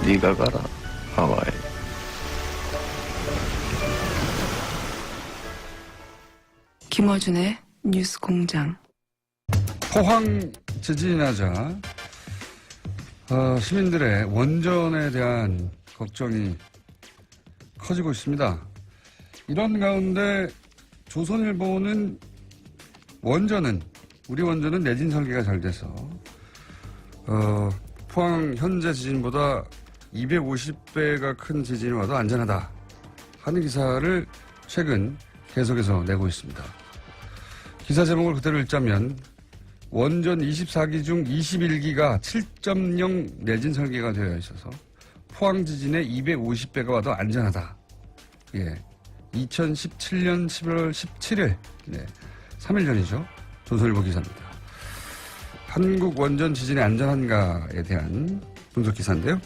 네가 가라, 하와이. 김어준의 뉴스공장. 포항 지진이 나자 시민들의 원전에 대한 걱정이 커지고 있습니다. 이런 가운데 조선일보는 우리 원전은 내진 설계가 잘 돼서 포항 현재 지진보다 250배가 큰 지진이 와도 안전하다 하는 기사를 최근 계속해서 내고 있습니다. 기사 제목을 그대로 읽자면 원전 24기 중 21기가 7.0 내진 설계가 되어 있어서 포항 지진의 250배가 와도 안전하다. 예. 2017년 11월 17일. 네. 3일 전이죠. 조선일보 기사입니다. 한국 원전 지진이 안전한가에 대한 분석 기사인데요.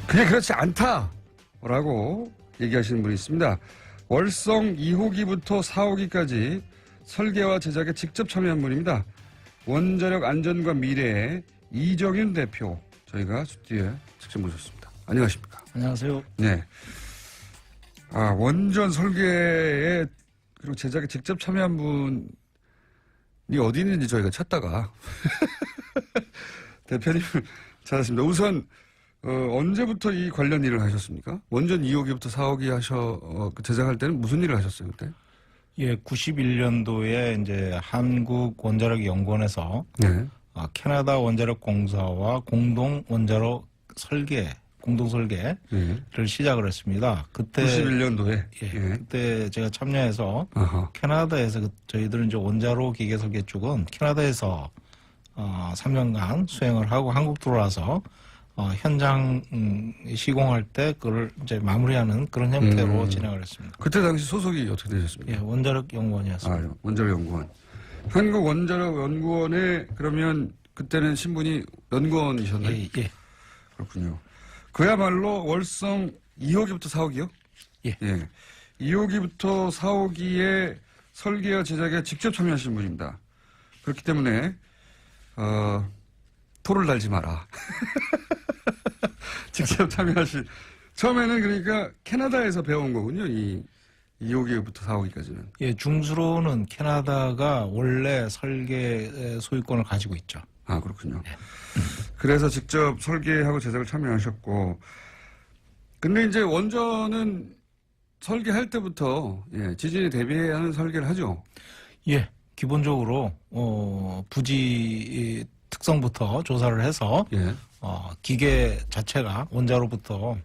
그게 그렇지 않다라고 얘기하시는 분이 있습니다. 월성 2호기부터 4호기까지 설계와 제작에 직접 참여한 분입니다. 원자력 안전과 미래의 이정윤 대표, 저희가 스튜디오에 직접 모셨습니다. 안녕하십니까? 안녕하세요. 네. 원전 설계에 그리고 제작에 직접 참여한 분이 어디 있는지 저희가 찾다가 대표님을 찾았습니다. 우선 언제부터 이 관련 일을 하셨습니까? 원전 2호기부터 4호기 제작할 때는 무슨 일을 하셨어요, 그때? 예, 91년도에 이제 한국 원자력 연구원에서 네. 캐나다 원자력 공사와 공동 설계를 시작을 했습니다. 그때 91년도에 예, 그때 제가 참여해서 캐나다에서 저희들은 이제 원자로 기계 설계 쪽은 캐나다에서 3년간 수행을 하고 한국 들어와서 현장 시공할 때 그걸 이제 마무리하는 그런 형태로 진행을 했습니다. 그때 당시 소속이 어떻게 되셨습니까? 예, 원자력 연구원이었습니다. 원자력 연구원. 한국 원자력 연구원에 그러면 그때는 신분이 연구원이셨나요? 예. 그렇군요. 그야말로 월성 2호기부터 4호기요? 예. 2호기부터 4호기에 설계와 제작에 직접 참여하신 분입니다. 그렇기 때문에 토를 달지 마라. 직접 참여하신. 처음에는 그러니까 캐나다에서 배운 거군요. 이 2호기부터 4호기까지는. 예, 중수로는 캐나다가 원래 설계 소유권을 가지고 있죠. 그렇군요. 그래서 직접 설계하고 제작을 참여하셨고. 근데 이제 원전은 설계할 때부터 지진에 대비하는 설계를 하죠. 예, 기본적으로 부지 특성부터 조사를 해서 기계 자체가 원자로부터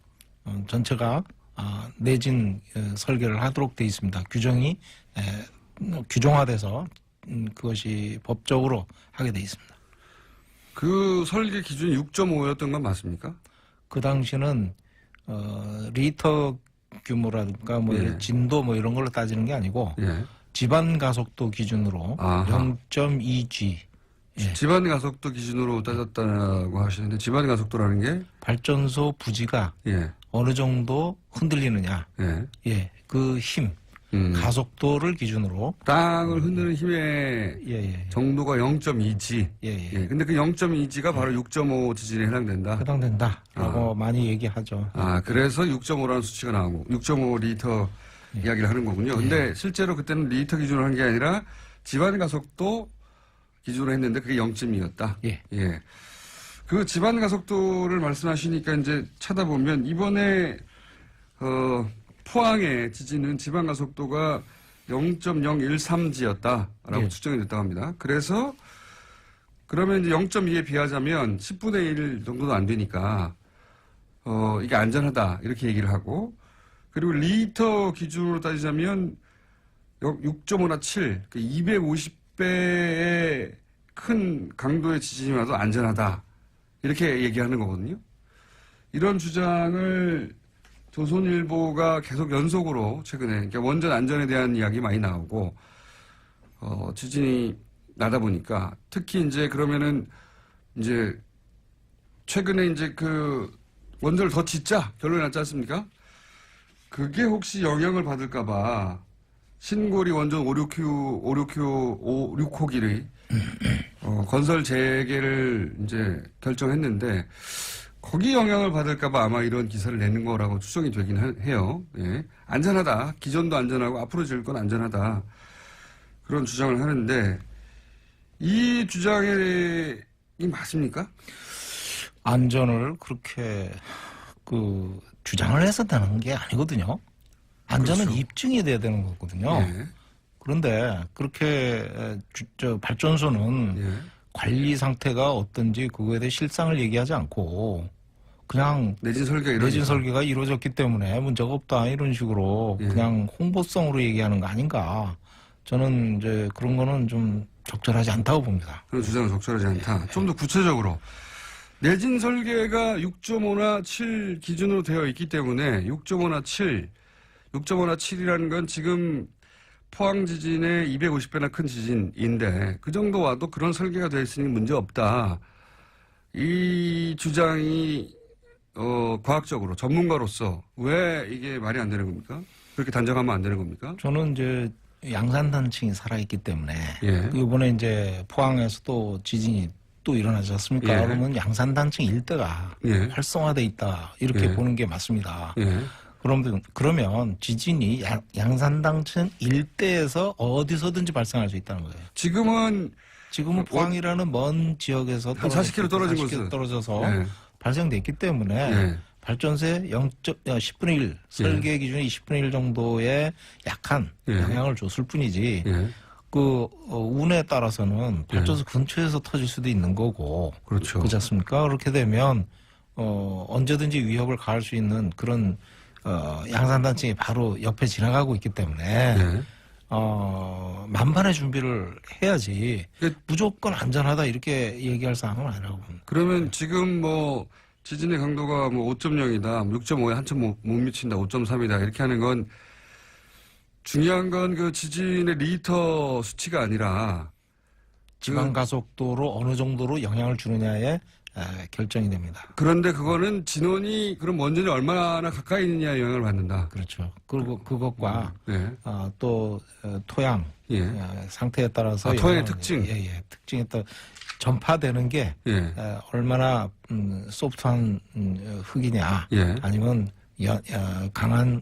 전체가 내진 설계를 하도록 되어 있습니다. 규정이 규정화돼서 그것이 법적으로 하게 되어 있습니다. 그 설계 기준이 6.5였던 건 맞습니까? 그 당시는 리터 규모라든가 진도 이런 걸로 따지는 게 아니고 집안 가속도 기준으로 0.2G 집안 가속도 기준으로 따졌다고 하시는데 집안 가속도라는 게 발전소 부지가 어느 정도 흔들리느냐, 그 힘, 가속도를 기준으로 땅을 흔드는 힘의 정도가 0.2G. 근데 그 0.2G가 바로 6.5 지진에 해당된다. 해당된다라고 많이 얘기하죠. 그래서 6.5라는 수치가 나오고 6.5 리터 이야기를 하는 거군요. 근데 실제로 그때는 리터 기준으로 한 게 아니라 집안 가속도 기준으로 했는데 그게 0.2였다. 그 집안 가속도를 말씀하시니까 이제 찾아보면 이번에 포항의 지진은 집안 가속도가 0.013G였다라고 측정이 됐다고 합니다. 그래서 그러면 이제 0.2에 비하자면 10분의 1 정도도 안 되니까 이게 안전하다 이렇게 얘기를 하고 그리고 리터 기준으로 따지자면 6.5나 7, 250배의 큰 강도의 지진이 와도 안전하다. 이렇게 얘기하는 거거든요. 이런 주장을 조선일보가 계속 연속으로 최근에, 그러니까 원전 안전에 대한 이야기 많이 나오고, 지진이 나다 보니까, 특히 이제 그러면은, 이제, 최근에 이제 그, 원전을 더 짓자 결론이 났지 않습니까? 그게 혹시 영향을 받을까봐, 신고리 원전 56호기를 건설 재개를 이제 결정했는데 거기 영향을 받을까봐 아마 이런 기사를 내는 거라고 추정이 되긴 해요. 예. 안전하다. 기존도 안전하고 앞으로 지을 건 안전하다. 그런 주장을 하는데 이 주장이 맞습니까? 안전을 그렇게 주장을 해서 되는 게 아니거든요. 안전은 그렇죠. 입증이 돼야 되는 거거든요. 예. 그런데 그렇게 발전소는 예. 관리 상태가 어떤지 그거에 대해 실상을 얘기하지 않고 그냥 내진 설계가 이루어졌기 때문에 문제가 없다 이런 식으로 예. 그냥 홍보성으로 얘기하는 거 아닌가. 저는 이제 그런 거는 좀 적절하지 않다고 봅니다. 그런 주장은 적절하지 않다. 좀 더 구체적으로 내진 설계가 6.5나 7 기준으로 되어 있기 때문에 6.5나 7, 6.5나 7이라는 건 지금 포항 지진의 250배나 큰 지진인데 그 정도 와도 그런 설계가 되어 있으니 문제 없다. 이 주장이 과학적으로 전문가로서 왜 이게 말이 안 되는 겁니까? 그렇게 단정하면 안 되는 겁니까? 저는 이제 양산단층이 살아있기 때문에 예. 이번에 이제 포항에서 또 지진이 또 일어나지 않습니까? 예. 그러면 양산단층 일대가 예. 활성화돼 있다 이렇게 예. 보는 게 맞습니다. 예. 그러면 지진이 양산단층 일대에서 어디서든지 발생할 수 있다는 거예요. 지금은 포항이라는 먼 지역에서 한 40km 떨어진 40km 곳은 떨어져서 예. 발생됐기 때문에 예. 발전소의 10분의 1 설계 기준이 10분의 1 정도의 약한 예. 영향을 줬을 뿐이지 예. 운에 따라서는 발전소 근처에서 터질 수도 있는 거고 그렇죠. 그렇지 않습니까? 그렇게 되면 언제든지 위협을 가할 수 있는 그런 양산단층이 바로 옆에 지나가고 있기 때문에 예. 만반의 준비를 해야지 그- 무조건 안전하다 이렇게 얘기할 상황은 아니라고 봅니다. 그러면 지금 지진의 강도가 5.0이다, 6.5에 한참 못 미친다, 5.3이다 이렇게 하는 건 중요한 건 그 지진의 리터 수치가 아니라 지방 가속도로 어느 정도로 영향을 주느냐에 결정이 됩니다. 그런데 그거는 진원이 그럼 원전이 얼마나 가까이 있느냐에 영향을 받는다. 그렇죠. 그리고 그것과 네. 또 토양 예. 상태에 따라서 토양의 특징. 특징에 따라 전파되는 게 예. 얼마나 소프트한 흙이냐 예. 아니면 강한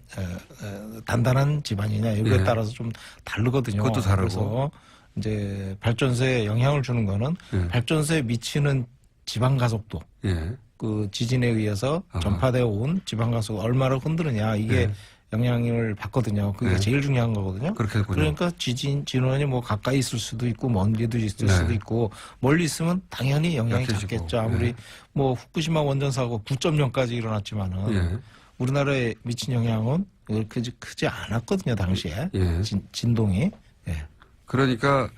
단단한 집안이냐 이거에 예. 따라서 좀 다르거든요. 그것도 다르고. 그래서 이제 발전소에 영향을 주는 거는 예. 발전소에 미치는 지방 가속도 예. 그 지진에 의해서 아하. 전파되어 온 지방 가속도 얼마나 흔드느냐 이게 예. 영향을 받거든요. 그게 예. 제일 중요한 거거든요. 그렇게 됐군요. 그러니까 진원이 가까이 있을 수도 있고 먼데도 있을 네. 수도 있고 멀리 있으면 당연히 영향이 약해지고. 작겠죠. 아무리 네. 후쿠시마 원전 사고 9.0까지 일어났지만은 예. 우리나라에 미친 영향은 그렇게 크지 않았거든요. 당시에 예. 진동이. 예. 그러니까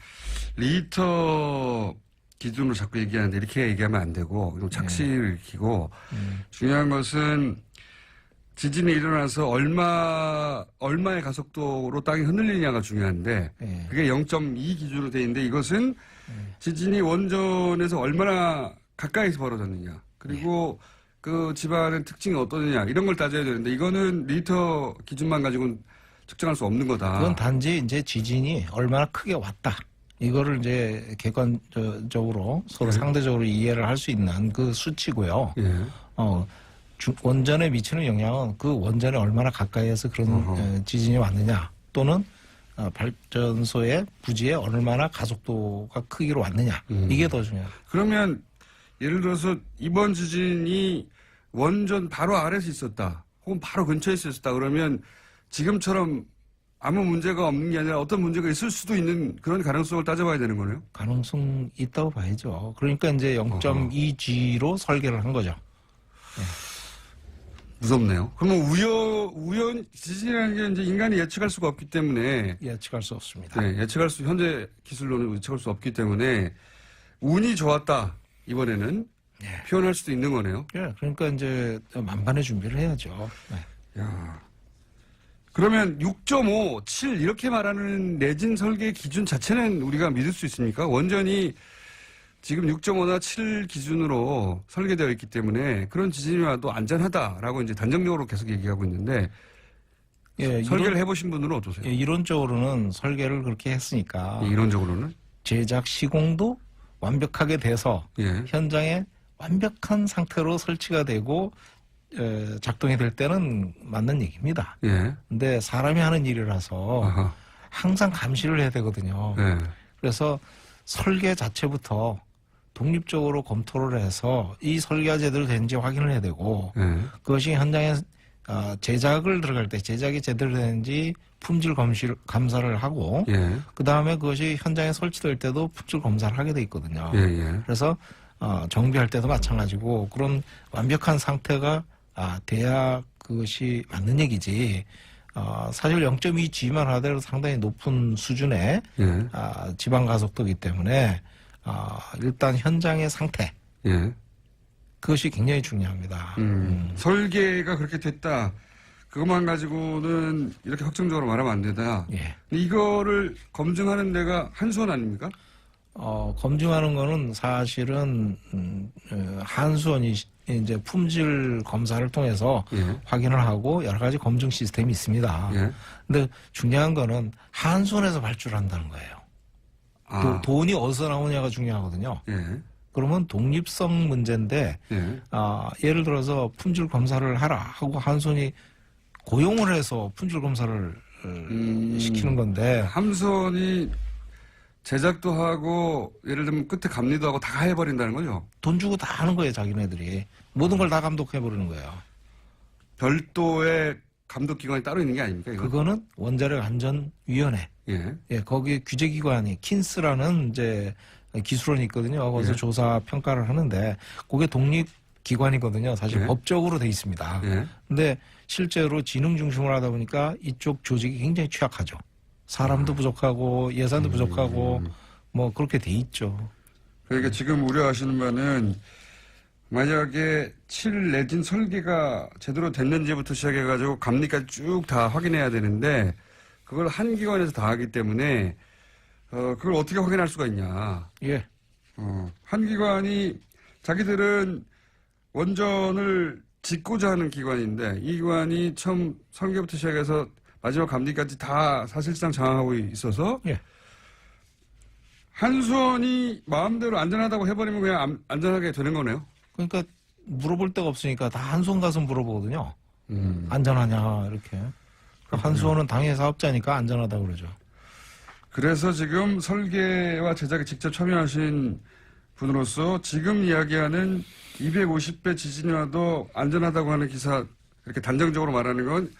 리터 기준으로 자꾸 얘기하는데 이렇게 얘기하면 안 되고 좀 착시를 익히고 중요한 것은 지진이 일어나서 얼마의 가속도로 땅이 흔들리냐가 중요한데 예. 그게 0.2 기준으로 돼 있는데 이것은 지진이 원전에서 얼마나 가까이서 벌어졌느냐 그리고 그 집안의 특징이 어떠느냐 이런 걸 따져야 되는데 이거는 리터 기준만 가지고는 측정할 수 없는 거다. 그건 단지 이제 지진이 얼마나 크게 왔다. 이거를 이제 객관적으로 서로 상대적으로 이해를 할 수 있는 그 수치고요. 예. 원전에 미치는 영향은 그 원전에 얼마나 가까이에서 그런 지진이 왔느냐 또는 발전소의 부지에 얼마나 가속도가 크기로 왔느냐 이게 더 중요해요. 그러면 예를 들어서 이번 지진이 원전 바로 아래서 있었다 혹은 바로 근처에 있었다 그러면 지금처럼 아무 문제가 없는 게 아니라 어떤 문제가 있을 수도 있는 그런 가능성을 따져봐야 되는 거네요. 가능성 있다고 봐야죠. 그러니까 이제 0.2G로 설계를 한 거죠. 무섭네요. 그러면 우연 지진이라는 게 이제 인간이 예측할 수가 없기 때문에 예측할 수 없습니다. 네, 현재 기술로는 예측할 수 없기 때문에 운이 좋았다 이번에는 표현할 수도 있는 거네요. 예, 그러니까 이제 만반의 준비를 해야죠. 네. 야. 그러면 6.5, 7 이렇게 말하는 내진 설계 기준 자체는 우리가 믿을 수 있습니까? 원전이 지금 6.5나 7 기준으로 설계되어 있기 때문에 그런 지진이 와도 안전하다라고 이제 단정적으로 계속 얘기하고 있는데 설계를 해보신 분들은 어떠세요? 예, 이론적으로는 설계를 그렇게 했으니까 이론적으로는? 제작 시공도 완벽하게 돼서 예. 현장에 완벽한 상태로 설치가 되고 작동이 될 때는 맞는 얘기입니다. 예. 근데 사람이 하는 일이라서 아하. 항상 감시를 해야 되거든요. 예. 그래서 설계 자체부터 독립적으로 검토를 해서 이 설계가 제대로 되는지 확인을 해야 되고 예. 그것이 현장에 제작을 들어갈 때 제작이 제대로 되는지 품질 감사를 하고 예. 그다음에 그것이 현장에 설치될 때도 품질 검사를 하게 돼 있거든요. 예. 예. 그래서 정비할 때도 마찬가지고 그런 완벽한 상태가 돼야 그것이 맞는 얘기지. 사실 0.2G만 하더라도 상당히 높은 수준의 예. 지방 가속도이기 때문에 일단 현장의 상태 예. 그것이 굉장히 중요합니다. 설계가 그렇게 됐다. 그것만 가지고는 이렇게 확정적으로 말하면 안 되다. 예. 근데 이거를 검증하는 데가 한수원 아닙니까? 검증하는 거는 사실은 한수원이 이제 품질 검사를 통해서 예. 확인을 하고 여러 가지 검증 시스템이 있습니다. 예. 근데 중요한 거는 한수원에서 발주한다는 거예요. 돈이 어디서 나오냐가 중요하거든요. 예. 그러면 독립성 문제인데 예. 예를 들어서 품질 검사를 하라 하고 한수원이 고용을 해서 품질 검사를 시키는 건데 함선이 제작도 하고 예를 들면 끝에 감리도 하고 다 해버린다는 거죠. 돈 주고 다 하는 거예요, 자기네들이. 모든 걸 다 감독해버리는 거예요. 별도의 감독기관이 따로 있는 게 아닙니까? 이건? 그거는 원자력 안전위원회. 예. 예, 거기 규제기관이 킨스라는 이제 기술원이 있거든요. 거기서 예. 조사 평가를 하는데 그게 독립기관이거든요. 사실 예. 법적으로 돼 있습니다. 예. 근데 실제로 지능 중심으로 하다 보니까 이쪽 조직이 굉장히 취약하죠. 사람도 부족하고 예산도 부족하고 뭐 그렇게 돼 있죠. 그러니까 지금 우려하시는 바는 만약에 칠 내진 설계가 제대로 됐는지부터 시작해가지고 감리까지 쭉 다 확인해야 되는데 그걸 한 기관에서 다 하기 때문에 그걸 어떻게 확인할 수가 있냐. 예. 한 기관이 자기들은 원전을 짓고자 하는 기관인데 이 기관이 처음 설계부터 시작해서 마지막 감리까지 다 사실상 장악하고 있어서 예. 한수원이 마음대로 안전하다고 해버리면 그냥 안전하게 되는 거네요. 그러니까 물어볼 데가 없으니까 다 한수원 가서 물어보거든요. 안전하냐 이렇게. 한수원은 당해 사업자니까 안전하다고 그러죠. 그래서 지금 설계와 제작에 직접 참여하신 분으로서 지금 이야기하는 250배 지진이 와도 안전하다고 하는 기사 이렇게 단정적으로 말하는 건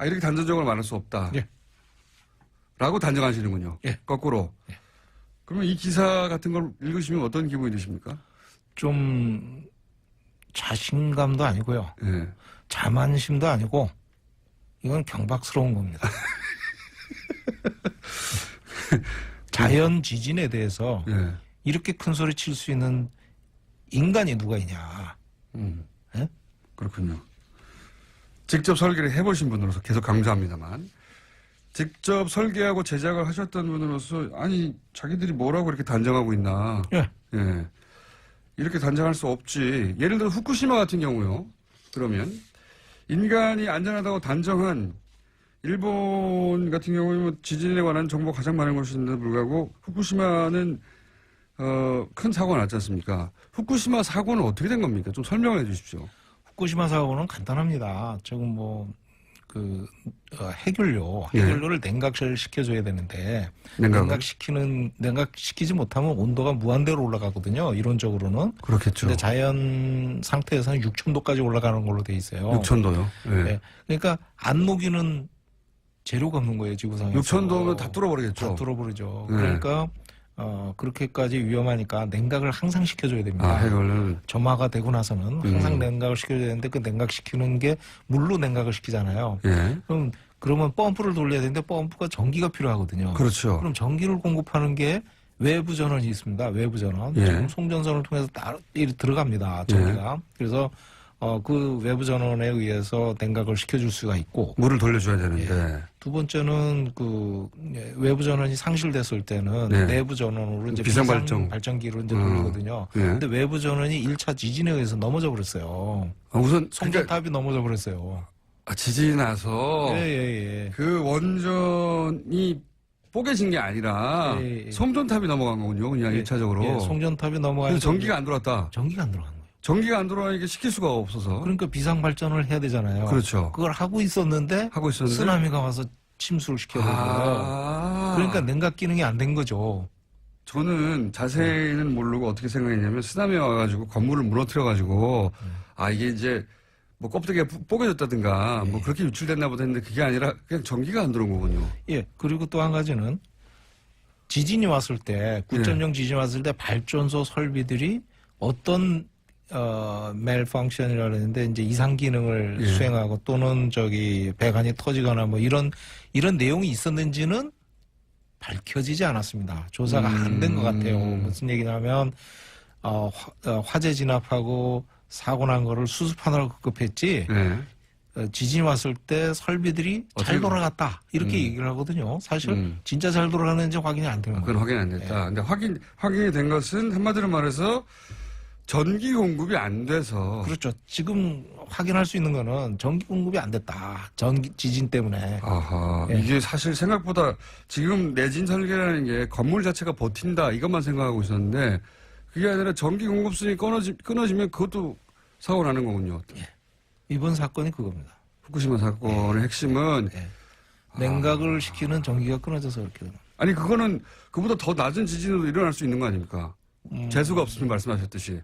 이렇게 단정적으로 말할 수 없다. 예. 라고 단정하시는군요. 예. 거꾸로. 예. 그러면 이 기사 같은 걸 읽으시면 어떤 기분이 드십니까? 좀 자신감도 아니고요. 예. 자만심도 아니고 이건 경박스러운 겁니다. 자연 지진에 대해서 예. 이렇게 큰 소리 칠 수 있는 인간이 누가 있냐. 예? 그렇군요. 직접 설계를 해보신 분으로서 계속 강조합니다만 직접 설계하고 제작을 하셨던 분으로서 아니 자기들이 뭐라고 이렇게 단정하고 있나. 예. 예. 이렇게 단정할 수 없지. 예를 들어 후쿠시마 같은 경우요. 그러면 인간이 안전하다고 단정한 일본 같은 경우는 지진에 관한 정보가 가장 많은 곳인데도 불구하고 후쿠시마는 큰 사고가 났지 않습니까? 후쿠시마 사고는 어떻게 된 겁니까? 좀 설명을 해 주십시오. 후쿠시마 사고는 간단합니다. 지금 해결료를 냉각을 시켜줘야 되는데 냉각시키지 못하면 온도가 무한대로 올라가거든요. 이론적으로는. 그렇겠죠. 근데 자연 상태에서는 6,000도까지 올라가는 걸로 돼 있어요. 6,000도요. 네. 네. 그러니까 안 녹이는 재료가 없는 거예요, 지구상에서. 6,000도면 다 뚫어버리겠죠. 다 뚫어버리죠. 네. 그러니까 그렇게까지 위험하니까 냉각을 항상 시켜줘야 됩니다. 해결을. 점화가 되고 나서는 항상 냉각을 시켜줘야 되는데 그 냉각시키는 게 물로 냉각을 시키잖아요. 예. 그러면 펌프를 돌려야 되는데 펌프가 전기가 필요하거든요. 그렇죠. 그럼 전기를 공급하는 게 외부 전원이 있습니다. 외부 전원. 예. 지금 송전선을 통해서 들어갑니다. 전기가. 예. 그래서 그 외부 전원에 의해서 냉각을 시켜줄 수가 있고. 물을 돌려줘야 되는데. 예. 두 번째는 외부 전원이 상실됐을 때는 네. 내부 전원으로 이제 발전기로 이제 돌리거든요. 예. 근데 외부 전원이 1차 지진에 의해서 넘어져 버렸어요. 우선 송전탑이 넘어져 버렸어요. 지진이 나서 예. 그 원전이 뽀개진 게 아니라 송전탑이 넘어간 거군요. 그냥 1차적으로. 송전탑이 넘어가서 그래서 전기가 안 들어왔다. 전기가 안 들어간 거예요. 전기가 안 들어가니까 시킬 수가 없어서. 그러니까 비상 발전을 해야 되잖아요. 그렇죠. 그걸 하고 있었는데 쓰나미가 와서 침수를 시켜버린 거예요. 그러니까 냉각 기능이 안 된 거죠. 저는 자세히는 모르고 어떻게 생각했냐면 쓰나미 와가지고 건물을 무너뜨려가지고 이게 이제 뭐 껍데기가 뽀개졌다든가 뭐 그렇게 유출됐나 보다 했는데 그게 아니라 그냥 전기가 안 들어온 거군요. 예. 그리고 또 한 가지는 지진이 왔을 때 9.0 지진이 왔을 때 발전소 설비들이 어떤 malfunction이라고 하는데 이제 이상 기능을 수행하고 또는 배관이 터지거나 뭐 이런 내용이 있었는지는 밝혀지지 않았습니다. 조사가 안 된 것 같아요. 무슨 얘기냐면 화재 진압하고 사고 난 거를 수습하느라고 급급했지. 지진이 왔을 때 설비들이 잘 돌아갔다 이렇게 얘기를 하거든요. 사실 진짜 잘 돌아가는지 확인이 안 되는 거예요. 그건 확인 안 됐다. 근데 확인이 된 것은 한마디로 말해서 전기 공급이 안 돼서. 그렇죠. 지금 확인할 수 있는 거는 전기 공급이 안 됐다. 지진 때문에. 이게 사실 생각보다 지금 내진 설계라는 게 건물 자체가 버틴다 이것만 생각하고 있었는데 그게 아니라 전기 공급선이 끊어지면 그것도 사고 나는 거군요. 이번 사건이 그겁니다. 후쿠시마 사건의 핵심은 냉각을 시키는 전기가 끊어져서 그렇게 되는. 아니 그거는 그보다 더 낮은 지진으로 일어날 수 있는 거 아닙니까? 재수가 없으면 말씀하셨듯이.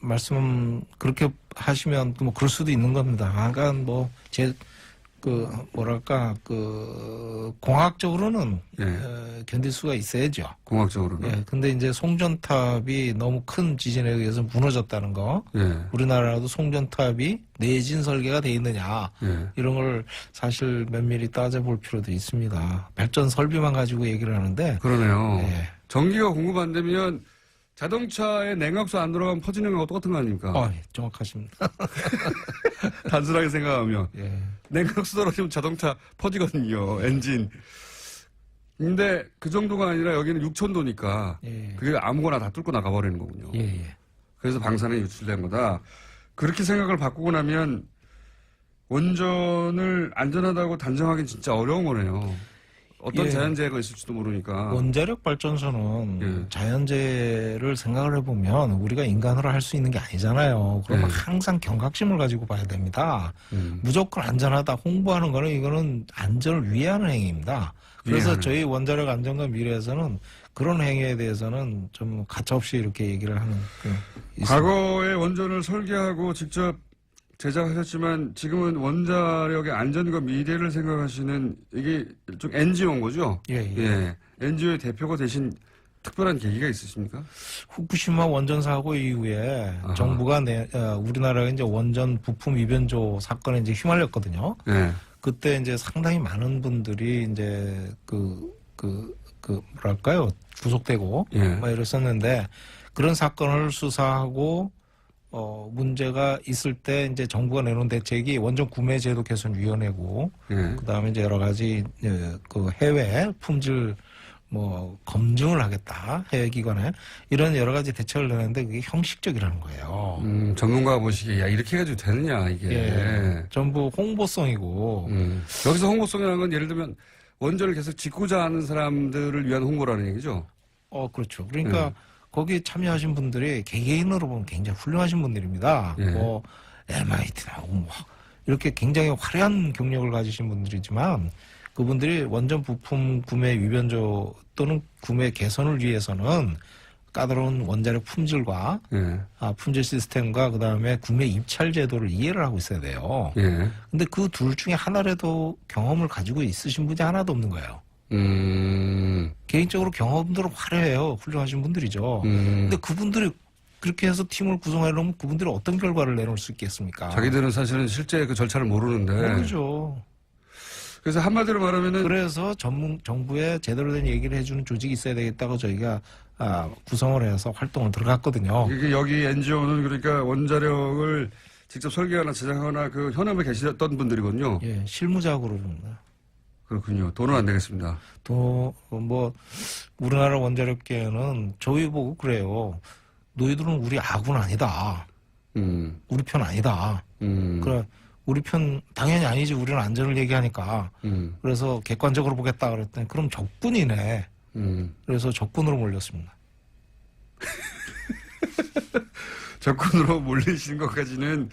말씀 그렇게 하시면 뭐 그럴 수도 있는 겁니다. 약간 공학적으로는 견딜 수가 있어야죠. 공학적으로는. 예. 근데 이제 송전탑이 너무 큰 지진에 의해서 무너졌다는 거. 우리나라도 송전탑이 내진 설계가 돼 있느냐. 이런 걸 사실 면밀히 따져볼 필요도 있습니다. 발전 설비만 가지고 얘기를 하는데. 그러네요. 전기가 공급 안 되면 자동차에 냉각수 안 들어가면 퍼지는 거하고 똑같은 거 아닙니까? 정확하십니다. 단순하게 생각하면. 냉각수 떨어지면 자동차 퍼지거든요. 엔진. 근데 그 정도가 아니라 여기는 6,000도니까 그게 아무거나 다 뚫고 나가버리는 거군요. 그래서 방사능이 유출된 거다. 그렇게 생각을 바꾸고 나면 원전을 안전하다고 단정하기는 진짜 어려운 거네요. 어떤 자연재해가 있을지도 모르니까. 원자력 발전소는 자연재해를 생각을 해보면 우리가 인간으로 할 수 있는 게 아니잖아요. 그러면 항상 경각심을 가지고 봐야 됩니다. 무조건 안전하다 홍보하는 거는 이거는 안전을 위하는 행위입니다. 그래서 저희 원자력 안전과 미래에서는 그런 행위에 대해서는 좀 가차없이 이렇게 얘기를 하는. 과거에 원전을 설계하고 직접 제작하셨지만 지금은 원자력의 안전과 미래를 생각하시는 이게 좀 NGO인 거죠? NGO의 대표가 되신 특별한 계기가 있으십니까? 후쿠시마 원전 사고 이후에 정부가 우리나라가 이제 원전 부품 위변조 사건에 이제 휘말렸거든요. 그때 이제 상당히 많은 분들이 이제 뭐랄까요? 구속되고 막 이랬었는데 그런 사건을 수사하고 문제가 있을 때 이제 정부가 내놓은 대책이 원전 구매 제도 개선 위원회고 그다음에 이제 여러 가지 해외 품질 검증을 하겠다 해외 기관에 이런 여러 가지 대책을 내는데 그게 형식적이라는 거예요. 전문가가 보시기에 이렇게 해가지고 되느냐 이게. 전부 홍보성이고. 여기서 홍보성이라는 건 예를 들면 원전을 계속 짓고자 하는 사람들을 위한 홍보라는 얘기죠. 그렇죠. 그러니까 거기에 참여하신 분들이 개개인으로 보면 굉장히 훌륭하신 분들입니다. MIT 나오고 이렇게 굉장히 화려한 경력을 가지신 분들이지만 그분들이 원전 부품 구매 위변조 또는 구매 개선을 위해서는 까다로운 원자력 품질과 품질 시스템과 그다음에 구매 입찰 제도를 이해를 하고 있어야 돼요. 근데 그 둘 중에 하나라도 경험을 가지고 있으신 분이 하나도 없는 거예요. 개인적으로 경험들은 화려해요. 훌륭하신 분들이죠. 근데 그분들이 그렇게 해서 팀을 구성해 놓으면 그분들이 어떤 결과를 내놓을 수 있겠습니까? 자기들은 사실은 실제 그 절차를 모르는데. 모르죠. 그래서 한마디로 말하면은. 그래서 정부에 제대로 된 얘기를 해주는 조직이 있어야 되겠다고 저희가 구성을 해서 활동을 들어갔거든요. 이게 여기 NGO는 그러니까 원자력을 직접 설계하거나 제작하거나 그 현업에 계셨던 분들이거든요. 실무자고로. 그렇군요. 돈은 안 되겠습니다. 우리나라 원자력계는 저희 보고 그래요. 너희들은 우리 아군 아니다. 우리 편 아니다. 그래, 우리 편 당연히 아니지. 우리는 안전을 얘기하니까. 그래서 객관적으로 보겠다 그랬더니 그럼 적군이네. 그래서 적군으로 몰렸습니다. 적군으로 몰리시는 것까지는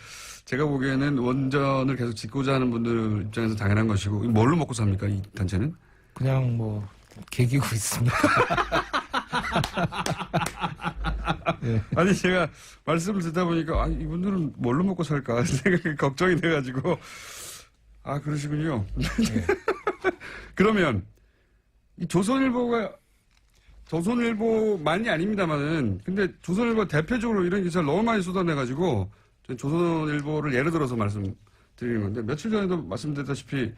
제가 보기에는 원전을 계속 짓고자 하는 분들 입장에서 당연한 것이고 뭘로 먹고 삽니까 이 단체는? 그냥 뭐 개기고 있습니다. 네. 아니 제가 말씀을 듣다 보니까 이분들은 뭘로 먹고 살까 생각이 걱정이 돼가지고 그러시군요. 네. 그러면 이 조선일보만이 아닙니다만은 근데 조선일보 대표적으로 이런 기사를 너무 많이 쏟아내가지고 조선일보를 예를 들어서 말씀드리는 건데 며칠 전에도 말씀드렸다시피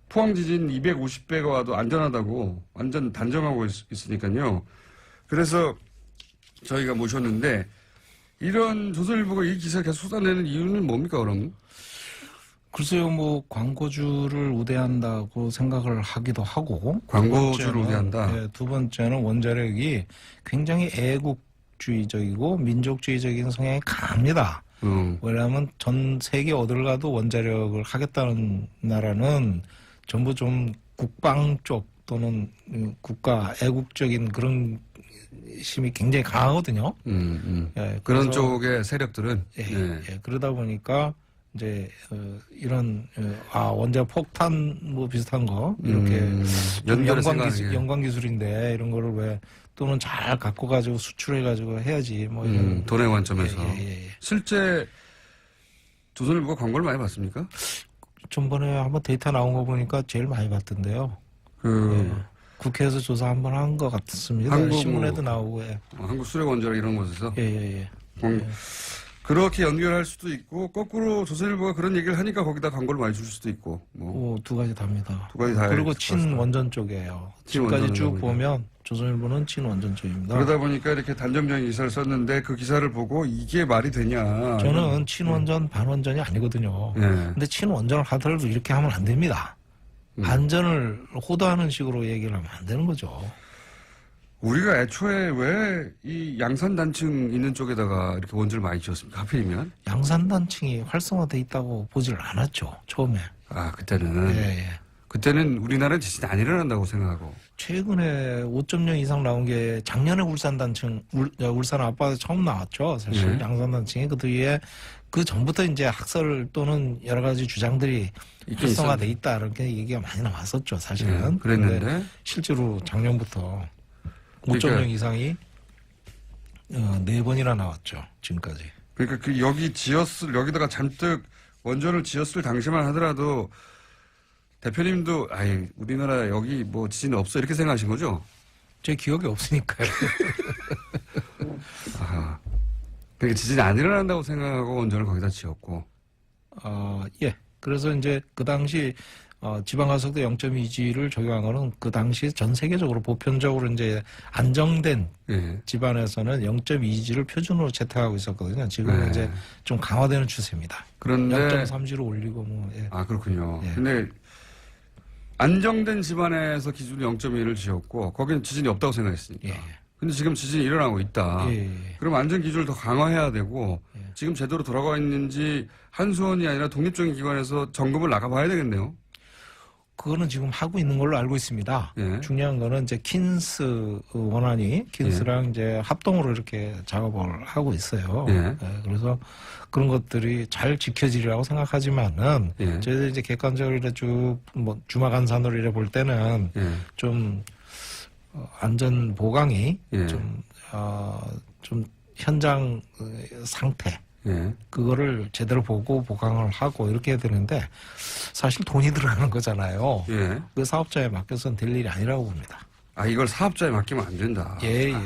포항 지진 250배가 와도 안전하다고 완전 단정하고 있으니까요. 그래서 저희가 모셨는데 이런 조선일보가 이 기사를 계속 쏟아내는 이유는 뭡니까 그럼? 글쎄요, 뭐 광고주를 우대한다고 생각을 하기도 하고 광고주를 우대한다. 네, 두 번째는 원자력이 굉장히 애국주의적이고 민족주의적인 성향이 강합니다. 왜냐하면 전 세계 어딜 가도 원자력을 하겠다는 나라는 전부 좀 국방 쪽 또는 국가 애국적인 그런 힘이 굉장히 강하거든요. 예, 그런 쪽의 세력들은 그러다 보니까 이제 이런 원자 폭탄 뭐 비슷한 거 이렇게 연관 기술인데 이런 거를 왜 또는 잘 갖고 가지고 수출해 가지고 해야지 뭐 이런 돈의 관점에서 실제 조선일보가 광고를 많이 받습니까? 전번에 한번 데이터 나온 거 보니까 제일 많이 받던데요. 국회에서 조사 한번 한 것 같습니다. 신문에도 나오고. 한국 수력원자력 이런 곳에서. 예. 그렇게 연결할 수도 있고 거꾸로 조선일보가 그런 얘기를 하니까 거기다 광고를 많이 줄 수도 있고. 두 가지 다입니다. 두 가지 다. 그리고 친원전 쪽이에요. 지금까지 쭉 보면 조선일보는 친원전 쪽입니다. 그러다 보니까 이렇게 단정적인 기사를 썼는데 그 기사를 보고 이게 말이 되냐. 저는 친원전 반원전이 아니거든요. 근데 친원전을 하더라도 이렇게 하면 안 됩니다. 안전을 호도하는 식으로 얘기를 하면 안 되는 거죠. 우리가 애초에 왜 이 양산단층 있는 쪽에다가 이렇게 원전을 많이 지었습니까? 하필이면? 양산단층이 활성화돼 있다고 보질 않았죠. 처음에. 그때는? 그때는 우리나라는 지진이 안 일어난다고 생각하고. 최근에 5.0 이상 나온 게 작년에 울산단층, 울산 앞바다에 처음 나왔죠. 사실 양산단층이 그 뒤에 그 전부터 이제 학설 또는 여러 가지 주장들이 활성화돼 있다 이렇게 얘기가 많이 나왔었죠. 사실은. 그랬는데 실제로 작년부터 5.0 이상이 4번이나 나왔죠. 지금까지. 그러니까 여기다가 잔뜩 원전을 지었을 당시만 하더라도 대표님도 우리나라 여기 뭐 지진 없어 이렇게 생각하신 거죠? 제 기억이 없으니까요. 그러니까 지진이 안 일어난다고 생각하고 원전을 거기다 지었고. 예. 그래서 이제 그 당시 지방가속도 0.2G를 적용한 거는 그 당시 전 세계적으로 보편적으로 이제 안정된 집안에서는 0.2G를 표준으로 채택하고 있었거든요. 지금은 이제 좀 강화되는 추세입니다. 그런데 0.3G로 올리고 뭐. 그렇군요. 근데 안정된 집안에서 기준으로 0.1을 지었고 거기는 지진이 없다고 생각했으니까. 근데 지금 지진이 일어나고 있다. 그럼 안전 기준을 더 강화해야 되고 지금 제대로 돌아가 있는지 한수원이 아니라 독립적인 기관에서 점검을 나가봐야 되겠네요. 그거는 지금 하고 있는 걸로 알고 있습니다. 중요한 거는 이제 킨스 원안이 킨스랑 이제 합동으로 이렇게 작업을 하고 있어요. 그래서 그런 것들이 잘 지켜지리라고 생각하지만은 저희들 이제 객관적으로 이래 뭐 주마간산으로 이래 볼 때는 좀 안전 보강이 좀 현장 상태 그거를 제대로 보고 보강을 하고 이렇게 해야 되는데 사실 돈이 들어가는 거잖아요. 그 사업자에 맡겨서는 될 일이 아니라고 봅니다. 이걸 사업자에 맡기면 안 된다.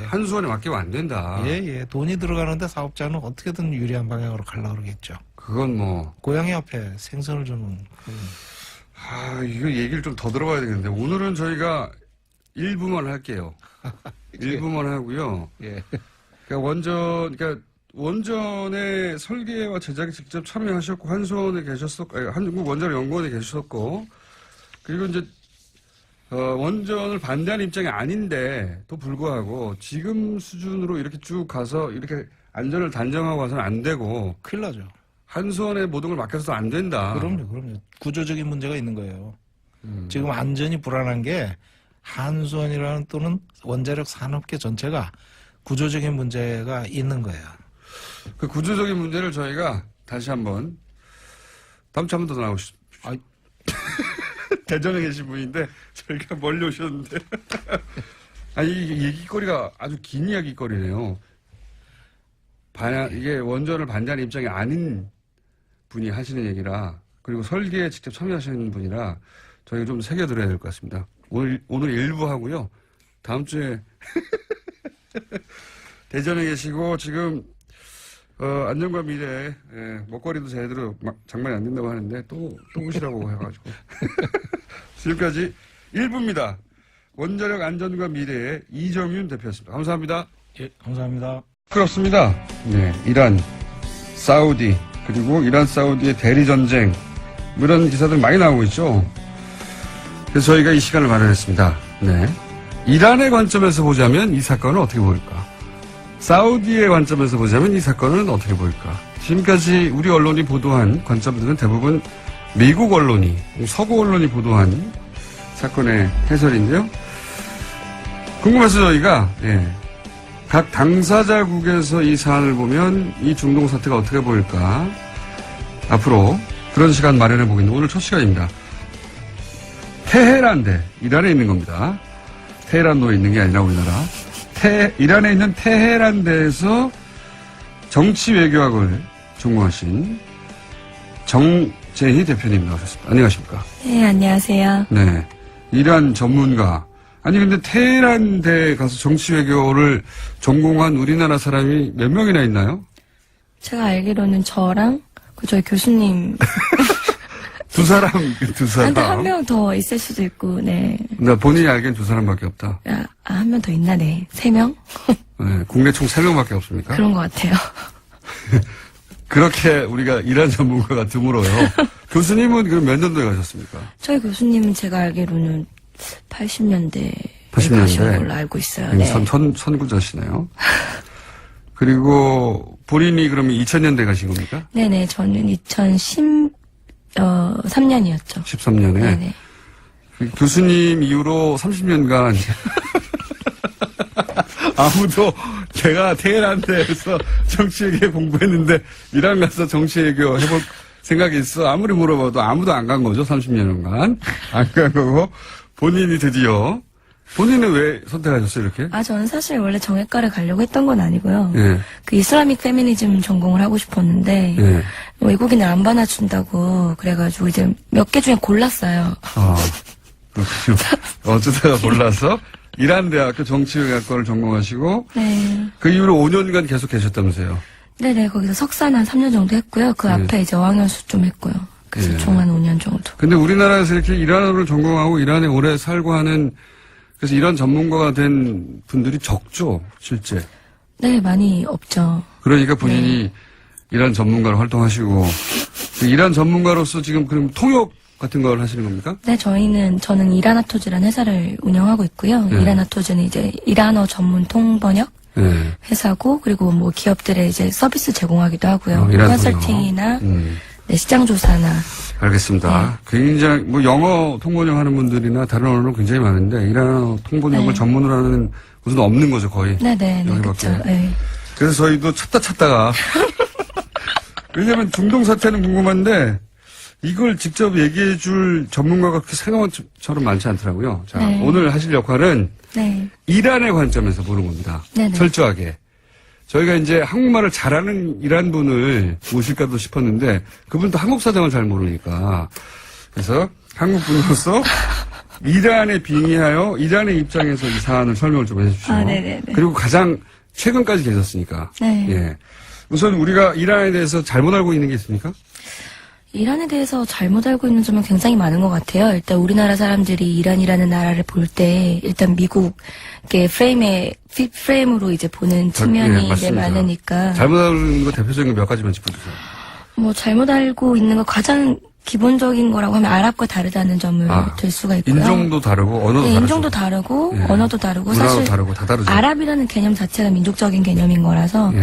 한수원에 맡기면 안 된다. 돈이 들어가는데 사업자는 어떻게든 유리한 방향으로 가려고 그러겠죠. 그건 뭐 고양이 앞에 생선을 주는. 이거 얘기를 좀 더 들어봐야 되겠는데 오늘은 저희가 일부만 할게요. 일부만 하고요. 그러니까 원전의 설계와 제작에 직접 참여하셨고 한수원에 계셨었고 한국원자력연구원에 계셨었고 그리고 이제 원전을 반대하는 입장이 아닌데도 불구하고 지금 수준으로 이렇게 쭉 가서 이렇게 안전을 단정하고 가서는 안 되고 큰일 나죠. 한수원에 모든 걸 맡겨서도 안 된다. 그럼요. 구조적인 문제가 있는 거예요. 지금 안전이 불안한 게 한수원이라는 또는 원자력 산업계 전체가 구조적인 문제가 있는 거예요. 그 구조적인 문제를 저희가 다시 한번 다음 주에 한 번 더 나오시죠. 대전에 계신 분인데 저희가 멀리 오셨는데 이 얘기거리가 아주 긴 이야기거리네요. 이게 원전을 반대하는 입장이 아닌 분이 하시는 얘기라 그리고 설계에 직접 참여하시는 분이라 저희가 좀 새겨들어야 될 것 같습니다. 오늘 일부 하고요. 다음 주에 대전에 계시고 지금 안전과 미래 먹거리도 제대로 장만이 안 된다고 하는데 또 오시라고 해가지고 지금까지 1부입니다. 원자력 안전과 미래의 이정윤 대표였습니다. 감사합니다. 예, 감사합니다. 그렇습니다. 네, 이란, 사우디 그리고 이란 사우디의 대리 전쟁 이런 기사들 많이 나오고 있죠. 그래서 저희가 이 시간을 마련했습니다. 네, 이란의 관점에서 보자면 이 사건은 어떻게 보일까? 사우디의 관점에서 보자면 이 사건은 어떻게 보일까? 지금까지 우리 언론이 보도한 관점들은 대부분 미국 언론이, 서구 언론이 보도한 사건의 해설인데요. 궁금해서 저희가 각 당사자국에서 이 사안을 보면 이 중동 사태가 어떻게 보일까? 앞으로 그런 시간 마련해 보겠는데 오늘 첫 시간입니다. 테헤란대, 이란에 있는 겁니다. 테헤란도에 있는 게 아니라 우리나라. 이란에 있는 테헤란대에서 정치 외교학을 전공하신 정재희 대표님 나오셨습니다. 안녕하십니까? 네, 안녕하세요. 네. 이란 전문가. 아니, 근데 테헤란대 가서 정치 외교를 전공한 우리나라 사람이 몇 명이나 있나요? 제가 알기로는 저랑 저희 교수님. 두 사람. 한테 한 명 더 있을 수도 있고, 네. 나 본인이 알기엔 두 사람밖에 없다. 한 명 더 있나, 네. 3명? 네, 국내 총 3명밖에 없습니까? 그런 것 같아요. 그렇게 우리가 이란 전문가가 드물어요. 교수님은 그럼 몇 년도에 가셨습니까? 저희 교수님은 제가 알기로는 80년대에 가신 걸로 알고 있어요. 네. 선구자시네요. 그리고 본인이 그러면 2000년대 가신 겁니까? 네네, 저는 2013년이었죠. 13년에? 네네. 교수님 이후로 30년간 아무도 제가 테헤란대에서 정치외교 공부했는데 이란 가서 정치외교 해볼 생각이 있어. 아무리 물어봐도 아무도 안 간 거죠. 30년간. 안 간 거고 본인이 드디어 본인은 왜 선택하셨어요 이렇게? 저는 사실 원래 정외과를 가려고 했던 건 아니고요. 예. 그 이슬라믹 페미니즘 전공을 하고 싶었는데 예. 외국인을 안 받아준다고 그래가지고 이제 몇 개 중에 골랐어요. 그렇군요. 어쩌다가 몰라서 이란 대학교 정치외교학과를 전공하시고 네. 그 이후로 5년간 계속 계셨다면서요? 네네, 거기서 석사 한 3년 정도 했고요. 그 앞에 이제 어학연수 좀 했고요. 그래서 총 한 5년 정도. 근데 우리나라에서 이렇게 이란어를 전공하고 이란에 오래 살고 하는 그래서 이란 전문가가 된 분들이 적죠, 실제. 네, 많이 없죠. 그러니까 본인이 이란 전문가로 활동하시고 이란 전문가로서 지금 그럼 통역 같은 걸 하시는 겁니까? 네, 저는 이란아토즈라는 회사를 운영하고 있고요. 이란아토즈는 이제 이란어 전문 통번역 회사고 그리고 뭐 기업들의 이제 서비스 제공하기도 하고요. 컨설팅이나 시장 조사나. 알겠습니다. 굉장히 뭐 영어 통번역 하는 분들이나 다른 언어는 굉장히 많은데 이란어 통번역을 전문으로 하는 곳은 없는 거죠, 거의. 네네, 그렇죠. 네. 그래서 저희도 찾다가 왜냐면 중동 사태는 궁금한데 이걸 직접 얘기해 줄 전문가가 그렇게 생각처럼 많지 않더라고요. 자, 오늘 하실 역할은 이란의 관점에서 보는 겁니다. 네네. 철저하게. 저희가 이제 한국말을 잘하는 이란 분을 모실까도 싶었는데 그분도 한국 사정을 잘 모르니까. 그래서 한국 분으로서 이란에 빙의하여 이란의 입장에서 이 사안을 설명을 좀 해주십시오. 네네네. 그리고 가장 최근까지 계셨으니까. 네. 예. 우선 우리가 이란에 대해서 잘못 알고 있는 게 있습니까? 이란에 대해서 잘못 알고 있는 점은 굉장히 많은 것 같아요. 일단 우리나라 사람들이 이란이라는 나라를 볼 때 일단 미국의 프레임으로 이제 보는 측면이 이제 많으니까. 잘못 알고 있는 거 대표적인 거 몇 가지만 짚어주세요. 뭐 잘못 알고 있는 거 가장 기본적인 거라고 하면 아랍과 다르다는 점을 들 수가 있고요. 인종도 다르고 언어도 다르고. 인종도 다르고 언어도 다르고 문화도 사실 다르고 다 다르죠. 아랍이라는 개념 자체가 민족적인 개념인 거라서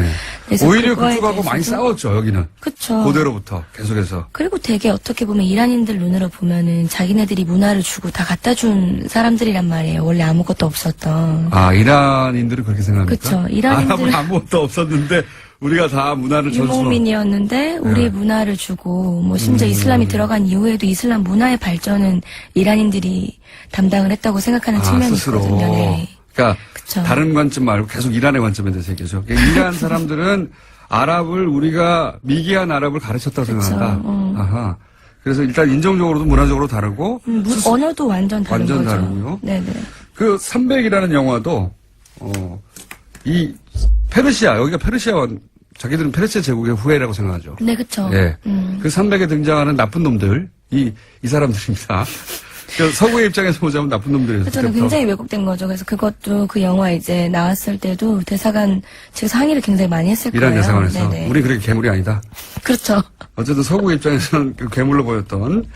그래서 오히려 그쪽하고 많이 싸웠죠 여기는. 그렇죠. 고대로부터 계속해서. 그리고 되게 어떻게 보면 이란인들 눈으로 보면은 자기네들이 문화를 주고 다 갖다 준 사람들이란 말이에요. 원래 아무것도 없었던. 이란인들은 그렇게 생각합니까? 그렇죠. 이란인들은 아무것도 없었는데 우리가 다 문화를 전수로. 유목민이었는데 우리 문화를 주고 뭐 심지어 이슬람이 들어간 이후에도 이슬람 문화의 발전은 이란인들이 담당을 했다고 생각하는 측면이 스스로. 있거든요. 네. 그러니까 그쵸. 다른 관점 말고 계속 이란의 관점에 대해서 얘기하죠. 그러니까 이란 사람들은 아랍을 우리가 미개한 아랍을 가르쳤다고 생각한다. 아하. 그래서 일단 인종적으로도 문화적으로 다르고 언어도 완전 다른 완전 거죠. 다르고요. 네네. 그 300이라는 영화도 이 페르시아 여기가 페르시아 자기들은 페르시아 제국의 후예라고 생각하죠. 네, 그쵸. 예. 그 300에 등장하는 나쁜 놈들 이 사람들입니다. 그러니까 서구의 입장에서 보자면 나쁜 놈들이에요. 저는 굉장히 왜곡된 거죠. 그래서 그것도 그 영화 이제 나왔을 때도 대사관 측에서 항의를 굉장히 많이 했을 이란 거예요. 대사관에서 네네. 우리 그렇게 괴물이 아니다. 그렇죠. 어쨌든 서구의 입장에서는 그 괴물로 보였던.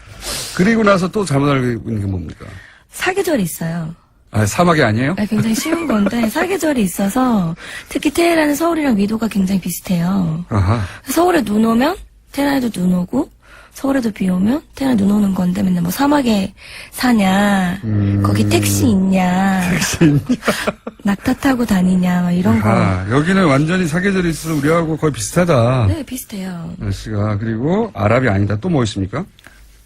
그리고 나서 또 잘못 알고 있는 게 뭡니까? 사계절이 있어요. 아, 사막이 아니에요? 네, 굉장히 쉬운 건데 사계절이 있어서 특히 테헤란은 서울이랑 위도가 굉장히 비슷해요. 아하. 서울에 눈 오면 테헤란에도 눈 오고 서울에도 비 오면 테헤란에 눈 오는 건데 맨날 뭐 사막에 사냐 거기 택시 있냐 낙타 타고 다니냐 막 이런 거. 여기는 완전히 사계절이 있어서 우리하고 거의 비슷하다. 네, 비슷해요. 날씨가. 그리고 아랍이 아니다. 또 뭐 있습니까?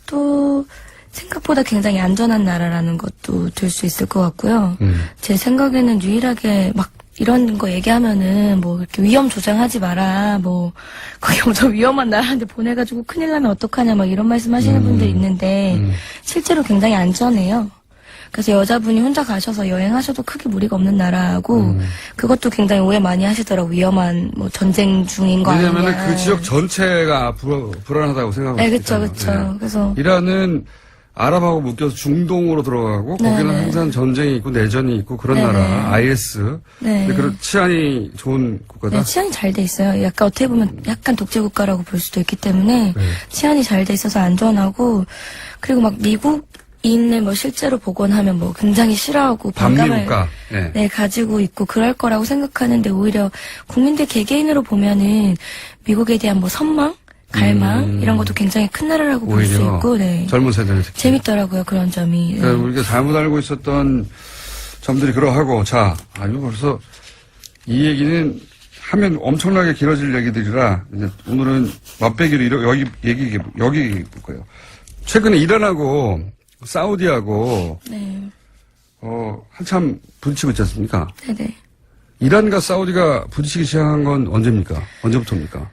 또 생각보다 굉장히 안전한 나라라는 것도 들 수 있을 것 같고요. 제 생각에는 유일하게 막 이런 거 얘기하면은 뭐 이렇게 위험 조장하지 마라. 뭐 거기 엄청 위험한 나라인데 보내가지고 큰일 나면 어떡하냐 막 이런 말씀하시는 분들 있는데 실제로 굉장히 안전해요. 그래서 여자분이 혼자 가셔서 여행하셔도 크게 무리가 없는 나라고 그것도 굉장히 오해 많이 하시더라고. 위험한 뭐 전쟁 중인 거 아니냐. 왜냐면은 그 지역 전체가 불안하다고 생각하고 네, 있잖아요. 그쵸. 네. 그래서 이란은 아랍하고 묶여서 중동으로 들어가고 거기는 네네. 항상 전쟁이 있고 내전이 있고 그런 네네. 나라. IS. 네. 근데 그런 치안이 좋은 국가다. 네, 치안이 잘 돼 있어요. 약간 어떻게 보면 약간 독재 국가라고 볼 수도 있기 때문에 치안이 잘 돼 있어서 안전하고 그리고 막 미국인을 뭐 실제로 복원하면 뭐 굉장히 싫어하고 반감을 반미국가. 네, 가지고 있고 그럴 거라고 생각하는데 오히려 국민들 개개인으로 보면은 미국에 대한 뭐 선망, 갈망 이런 것도 굉장히 큰 나라라고 볼 수 오히려 있고 네. 젊은 세대는 특히. 재밌더라고요 그런 점이. 네. 그러니까 우리가 잘못 알고 있었던 점들이 그러하고 자, 이거 벌써 이 얘기는 하면 엄청나게 길어질 얘기들이라 이제 오늘은 맛배기로 여기 얘기해 볼 거예요. 최근에 이란하고 사우디하고 네. 한참 부딪히고 있지 않습니까? 네네. 이란과 사우디가 부딪히기 시작한 건 언제입니까? 언제부터입니까?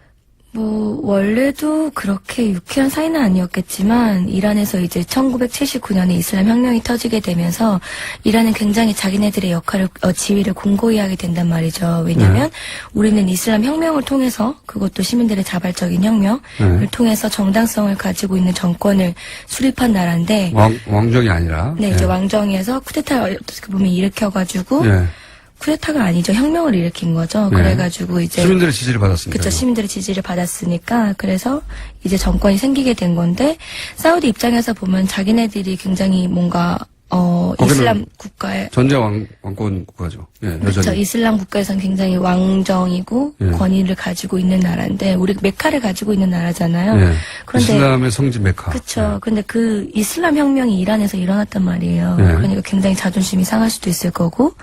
뭐 원래도 그렇게 유쾌한 사이는 아니었겠지만 이란에서 이제 1979년에 이슬람 혁명이 터지게 되면서 이란은 굉장히 자기네들의 역할을 지위를 공고히 하게 된단 말이죠. 왜냐하면 우리는 이슬람 혁명을 통해서 그것도 시민들의 자발적인 혁명을 통해서 정당성을 가지고 있는 정권을 수립한 나라인데 왕정이 아니라 네, 이제 왕정에서 쿠데타를 어떻게 보면 일으켜가지고 예. 쿠데타가 아니죠. 혁명을 일으킨 거죠. 네. 그래가지고 이제 시민들의 지지를 받았으니까. 그렇죠. 시민들의 지지를 받았으니까 그래서 이제 정권이 생기게 된 건데 사우디 입장에서 보면 자기네들이 굉장히 뭔가 이슬람 국가에 전제 왕권 국가죠. 예, 그렇죠. 여전히. 이슬람 국가에서는 굉장히 왕정이고 권위를 가지고 있는 나라인데 우리 메카를 가지고 있는 나라잖아요. 예. 그런데 이슬람의 성지 메카. 그렇죠. 근데 그 이슬람 혁명이 이란에서 일어났단 말이에요. 그러니까 굉장히 자존심이 상할 수도 있을 거고.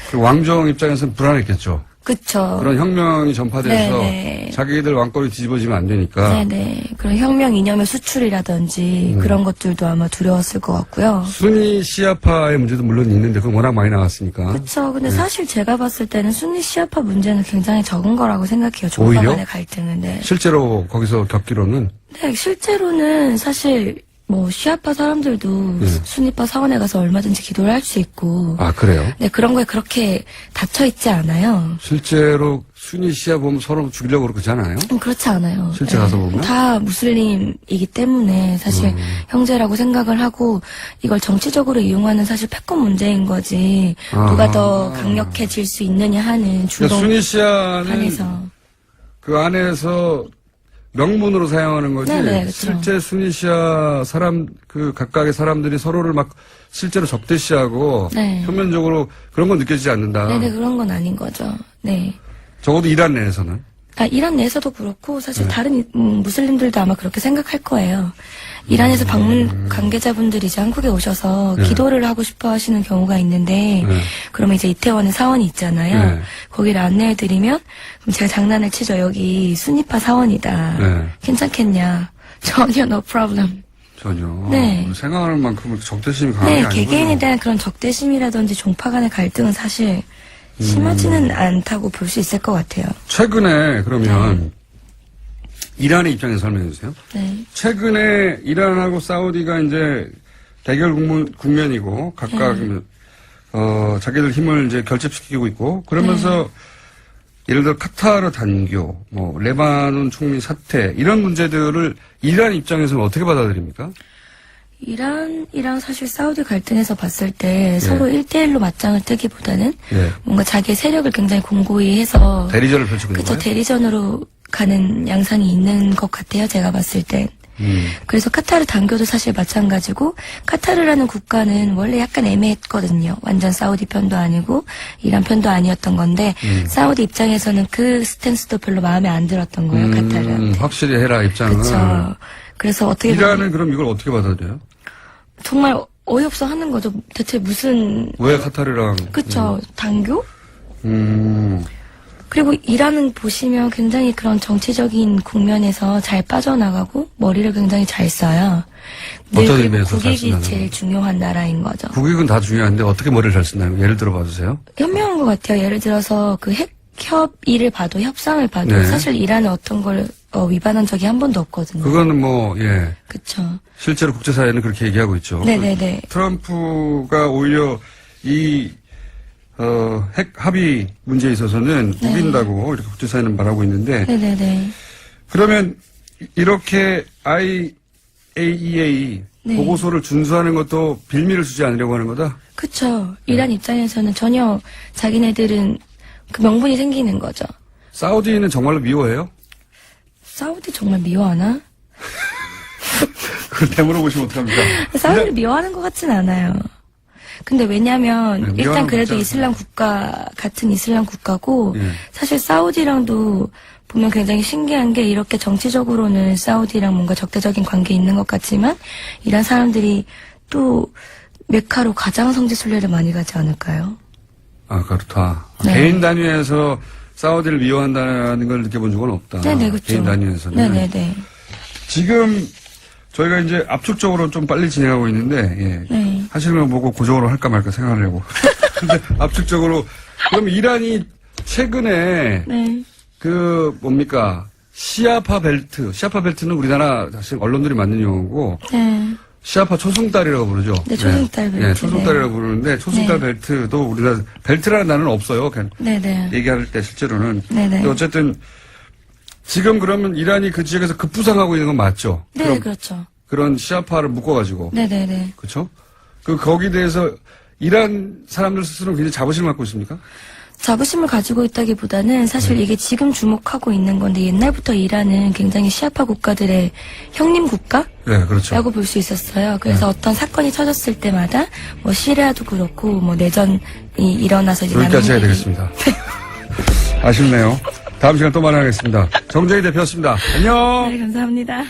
그 왕정 입장에서는 불안했겠죠. 그렇죠. 그런 혁명이 전파돼서 네네. 자기들 왕권이 뒤집어지면 안 되니까. 네네. 그런 혁명 이념의 수출이라든지 그런 것들도 아마 두려웠을 것 같고요. 순위 시아파의 문제도 물론 있는데 그건 워낙 많이 나왔으니까. 그렇죠. 근데 사실 제가 봤을 때는 순위 시아파 문제는 굉장히 적은 거라고 생각해요. 종파 오히려? 간의 갈등은. 네. 실제로 거기서 겪기로는 네, 실제로는 사실 뭐 시아파 사람들도 순위파 사원에 가서 얼마든지 기도를 할 수 있고. 아 그래요? 네, 그런 거에 그렇게 닫혀 있지 않아요. 실제로 순위 시아 보면 서로 죽이려고 그러지 않아요? 그렇지 않아요. 실제 가서 보면? 다 무슬림이기 때문에 사실 형제라고 생각을 하고 이걸 정치적으로 이용하는 사실 패권 문제인 거지. 누가 더 강력해질 수 있느냐 하는 중동 순위 시아는 안에서. 그 안에서 명문으로 사용하는 거지. 네네, 그쵸. 실제 순위시아 그 각각의 사람들이 서로를 막 실제로 적대시하고 네. 표면적으로 그런 건 느껴지지 않는다. 네네, 그런 건 아닌 거죠. 네. 적어도 이란 내에서는. 이란 내에서도 그렇고 사실 다른 무슬림들도 아마 그렇게 생각할 거예요. 이란에서 방문 관계자분들이 이제 한국에 오셔서 기도를 하고 싶어 하시는 경우가 있는데 그러면 이제 이태원에 사원이 있잖아요. 거기를 안내해드리면 그럼 제가 장난을 치죠. 여기 순위파 사원이다. 괜찮겠냐. 전혀 no problem. 전혀. 네. 생각하는 만큼 적대심이 강한 게 네, 아니고. 개개인에 대한 그런 적대심이라든지 종파 간의 갈등은 사실 심하지는 않다고 볼 수 있을 것 같아요. 최근에 그러면 이란의 입장에서 설명해 주세요. 네. 최근에 이란하고 사우디가 이제 대결 국면이고 각각 자기들 힘을 이제 결집시키고 있고 그러면서 예를 들어 카타르 단교, 뭐 레바논 총리 사퇴 이런 문제들을 이란 입장에서는 어떻게 받아들입니까? 이란이랑 사실 사우디 갈등에서 봤을 때 서로 1대1로 맞짱을 뜨기보다는 뭔가 자기의 세력을 굉장히 공고히 해서 대리전을 펼치고 있는 그쵸, 거예요? 대리전으로 가는 양상이 있는 것 같아요. 제가 봤을 땐. 그래서 카타르 단교도 사실 마찬가지고 카타르라는 국가는 원래 약간 애매했거든요. 완전 사우디 편도 아니고 이란 편도 아니었던 건데 사우디 입장에서는 그 스탠스도 별로 마음에 안 들었던 거예요. 카타르한테. 확실히 해라 입장은. 그렇죠. 그래서 어떻게 이란은 그럼 이걸 어떻게 받아들여요? 정말 어이없어 하는 거죠. 대체 무슨 왜 카타르랑? 그쵸. 단교? 그리고 이란은 보시면 굉장히 그런 정치적인 국면에서 잘 빠져나가고 머리를 굉장히 잘 써요. 늘 어떤 그리고 의미에서 잘 국익이 쓴다는 제일 중요한 나라인 거죠. 국익은 다 중요한데 어떻게 머리를 잘 쓰나요? 예를 들어 봐주세요. 현명한 것 같아요. 예를 들어서 그 핵 협의를 봐도 협상을 봐도 사실 이란은 어떤 걸 위반한 적이 한 번도 없거든요. 그거는 그쵸. 실제로 국제사회는 그렇게 얘기하고 있죠. 네네네. 트럼프가 오히려 핵 합의 문제에 있어서는 우긴다고 이렇게 국제사회는 말하고 있는데. 네네네. 그러면 이렇게 IAEA 보고서를 준수하는 것도 빌미를 주지 않으려고 하는 거다? 그쵸. 이란 입장에서는 전혀 자기네들은 그 명분이 생기는 거죠. 사우디는 정말로 미워해요? 사우디 정말 미워하나? 그걸 되물어보시면 어떡합니까? 사우디를 미워하는 것 같진 않아요. 근데 왜냐면 일단 그래도 있지 이슬람 국가 같은 이슬람 국가고 사실 사우디랑도 보면 굉장히 신기한 게 이렇게 정치적으로는 사우디랑 뭔가 적대적인 관계 있는 것 같지만 이란 사람들이 또 메카로 가장 성지 순례를 많이 가지 않을까요? 아, 그렇다. 네. 개인 단위에서 사우디를 미워한다는 걸 느껴본 적은 없다. 네네, 그렇죠. 개인 단위에서는. 네네네. 지금 저희가 이제 압축적으로 좀 빨리 진행하고 있는데, 하시는 거 보고 고정으로 할까 말까 생각하려고. 근데 압축적으로, 그럼 이란이 최근에, 시아파 벨트는 우리나라 사실 언론들이 만든 용어고, 시아파 초승달이라고 부르죠. 네, 초승달 벨트. 네, 초승달이라고 부르는데, 초승달 벨트도 우리나라, 벨트라는 단어는 없어요. 그냥 얘기할 때 실제로는. 근데 어쨌든, 지금 그러면 이란이 그 지역에서 급부상하고 있는 건 맞죠? 네, 그렇죠. 그런 시아파를 묶어가지고. 네네네. 그렇죠? 거기에 대해서 이란 사람들 스스로 굉장히 자부심을 갖고 있습니까? 자부심을 가지고 있다기보다는 사실 이게 지금 주목하고 있는 건데 옛날부터 이란은 굉장히 시아파 국가들의 형님 국가? 네, 그렇죠. 라고 볼 수 있었어요. 그래서 어떤 사건이 터졌을 때마다 뭐 시리아도 그렇고 뭐 내전이 일어나서 이제 여기까지 해야 되겠습니다. 아쉽네요. 다음 시간 또 만나겠습니다. 정재희 대표였습니다. 안녕. 네, 감사합니다.